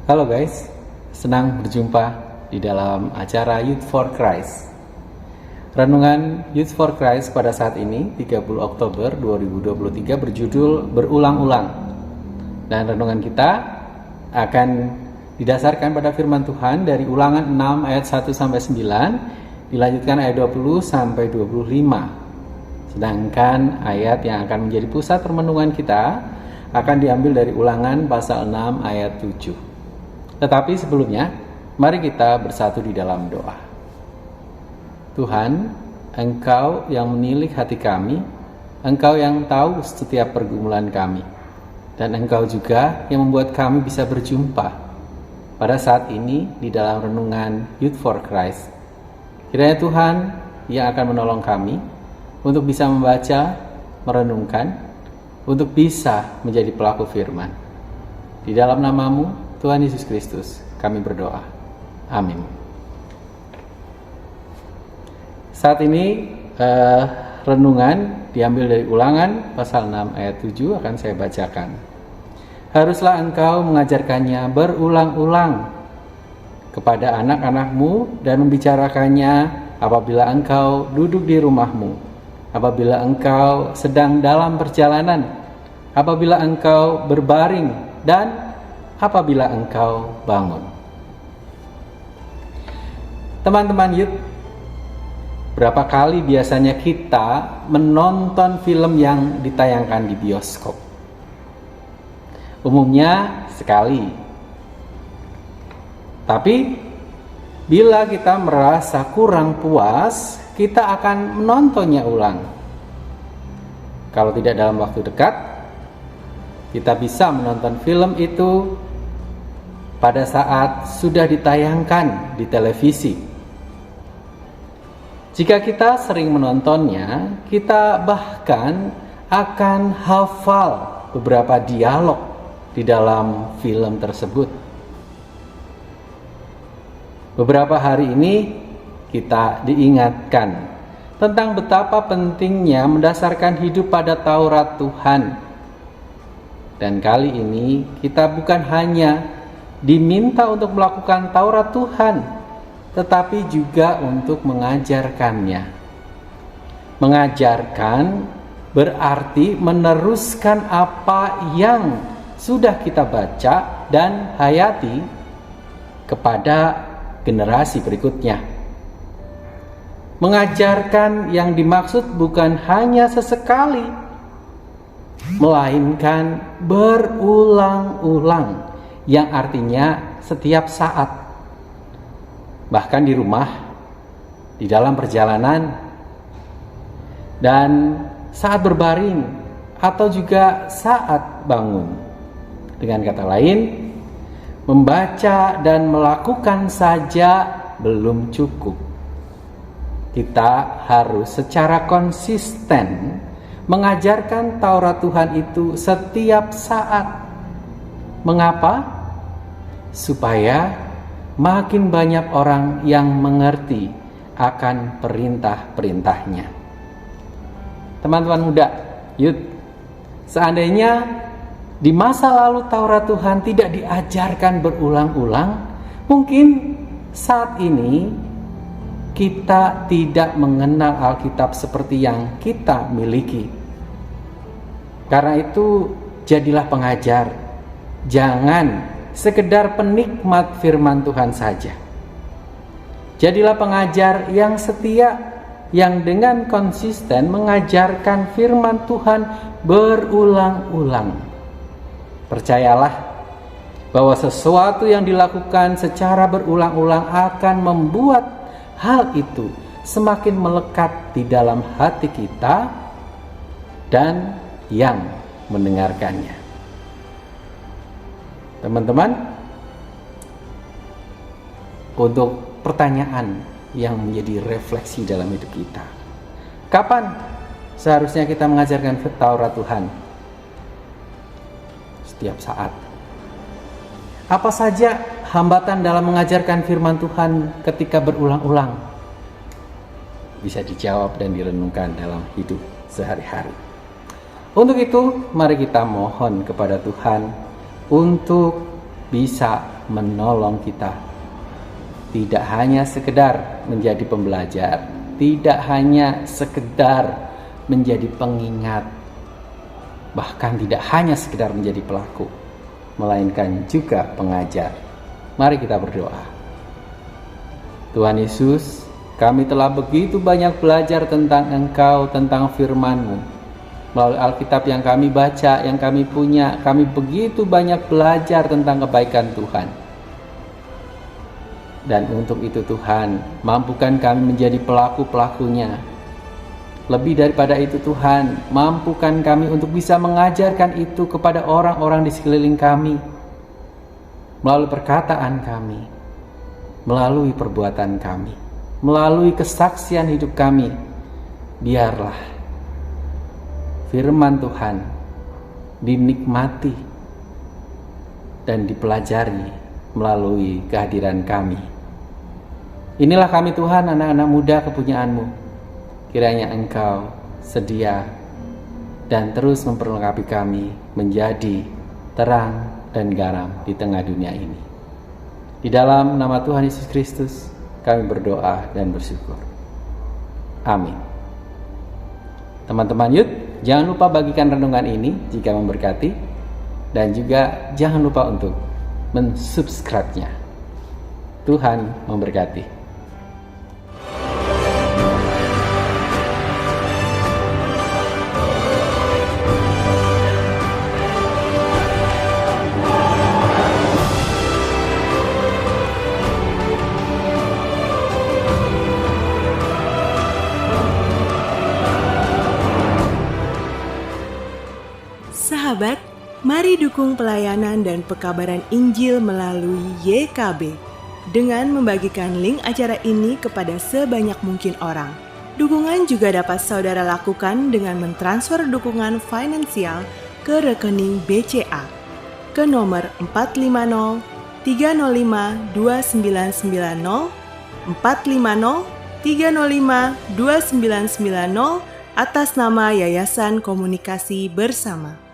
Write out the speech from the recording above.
Halo guys, senang berjumpa di dalam acara Youth for Christ. Renungan Youth for Christ pada saat ini 30 Oktober 2023 berjudul Berulang-ulang. Dan renungan kita akan didasarkan pada firman Tuhan dari Ulangan 6 ayat 1 sampai 9, dilanjutkan ayat 20 sampai 25. Sedangkan ayat yang akan menjadi pusat permenungan kita akan diambil dari Ulangan pasal 6 ayat 7. Tetapi sebelumnya, mari kita bersatu di dalam doa. Tuhan, Engkau yang menilik hati kami, Engkau yang tahu setiap pergumulan kami, dan Engkau juga yang membuat kami bisa berjumpa pada saat ini di dalam renungan Youth for Christ. Kiranya Tuhan yang akan menolong kami untuk bisa membaca, merenungkan, untuk bisa menjadi pelaku firman. Di dalam nama-Mu, Tuhan Yesus Kristus, kami berdoa. Amin. Saat ini renungan diambil dari Ulangan pasal 6 ayat 7 akan saya bacakan. Haruslah engkau mengajarkannya berulang-ulang kepada anak-anakmu dan membicarakannya apabila engkau duduk di rumahmu, apabila engkau sedang dalam perjalanan, apabila engkau berbaring, dan apabila engkau bangun. Teman-teman youth, berapa kali biasanya kita menonton film yang ditayangkan di bioskop? Umumnya sekali. Tapi bila kita merasa kurang puas, kita akan menontonnya ulang. Kalau tidak dalam waktu dekat, kita bisa menonton film itu pada saat sudah ditayangkan di televisi. Jika kita sering menontonnya, kita bahkan akan hafal beberapa dialog di dalam film tersebut. Beberapa hari ini kita diingatkan tentang betapa pentingnya mendasarkan hidup pada Taurat Tuhan. Dan kali ini kita bukan hanya diminta untuk melakukan Taurat Tuhan, tetapi juga untuk mengajarkannya. Mengajarkan berarti meneruskan apa yang sudah kita baca dan hayati kepada generasi berikutnya. Mengajarkan yang dimaksud bukan hanya sesekali, melainkan berulang-ulang, yang artinya setiap saat, bahkan di rumah, di dalam perjalanan, dan saat berbaring, atau juga saat bangun. Dengan kata lain, membaca dan melakukan saja belum cukup. Kita harus secara konsisten mengajarkan Taurat Tuhan itu setiap saat. Mengapa? Supaya makin banyak orang yang mengerti akan perintah-perintahnya. Teman-teman muda, youth, seandainya di masa lalu Taurat Tuhan tidak diajarkan berulang-ulang, mungkin saat ini kita tidak mengenal Alkitab seperti yang kita miliki. Karena itu, jadilah pengajar, jangan sekedar penikmat firman Tuhan saja. Jadilah pengajar yang setia, yang dengan konsisten mengajarkan firman Tuhan berulang-ulang. Percayalah bahwa sesuatu yang dilakukan secara berulang-ulang akan membuat hal itu semakin melekat di dalam hati kita dan yang mendengarkannya. Teman-teman, untuk pertanyaan yang menjadi refleksi dalam hidup kita, kapan seharusnya kita mengajarkan Taurat Tuhan? Setiap saat. Apa saja hambatan dalam mengajarkan firman Tuhan ketika berulang-ulang? Bisa dijawab dan direnungkan dalam hidup sehari-hari. Untuk itu, mari kita mohon kepada Tuhan untuk bisa menolong kita. Tidak hanya sekedar menjadi pembelajar, tidak hanya sekedar menjadi pengingat, bahkan tidak hanya sekedar menjadi pelaku, melainkan juga pengajar. Mari kita berdoa. Tuhan Yesus, kami telah begitu banyak belajar tentang Engkau, tentang firman-Mu. Melalui Alkitab yang kami baca, yang kami punya, kami begitu banyak belajar tentang kebaikan Tuhan. Dan untuk itu Tuhan, mampukan kami menjadi pelaku-pelakunya. Lebih daripada itu Tuhan, mampukan kami untuk bisa mengajarkan itu kepada orang-orang di sekeliling kami. Melalui perkataan kami, melalui perbuatan kami, melalui kesaksian hidup kami. Biarlah firman Tuhan dinikmati dan dipelajari melalui kehadiran kami. Inilah kami Tuhan, anak-anak muda kepunyaan-Mu. Kiranya Engkau sedia dan terus memperlengkapi kami menjadi terang dan garam di tengah dunia ini. Di dalam nama Tuhan Yesus Kristus kami berdoa dan bersyukur. Amin. Teman-teman Yud, jangan lupa bagikan renungan ini jika memberkati, dan juga jangan lupa untuk mensubscribe-nya. Tuhan memberkati. Sahabat, mari dukung pelayanan dan pekabaran Injil melalui YKB dengan membagikan link acara ini kepada sebanyak mungkin orang. Dukungan juga dapat saudara lakukan dengan mentransfer dukungan finansial ke rekening BCA ke nomor 450 305 2990 450 305 2990 atas nama Yayasan Komunikasi Bersama.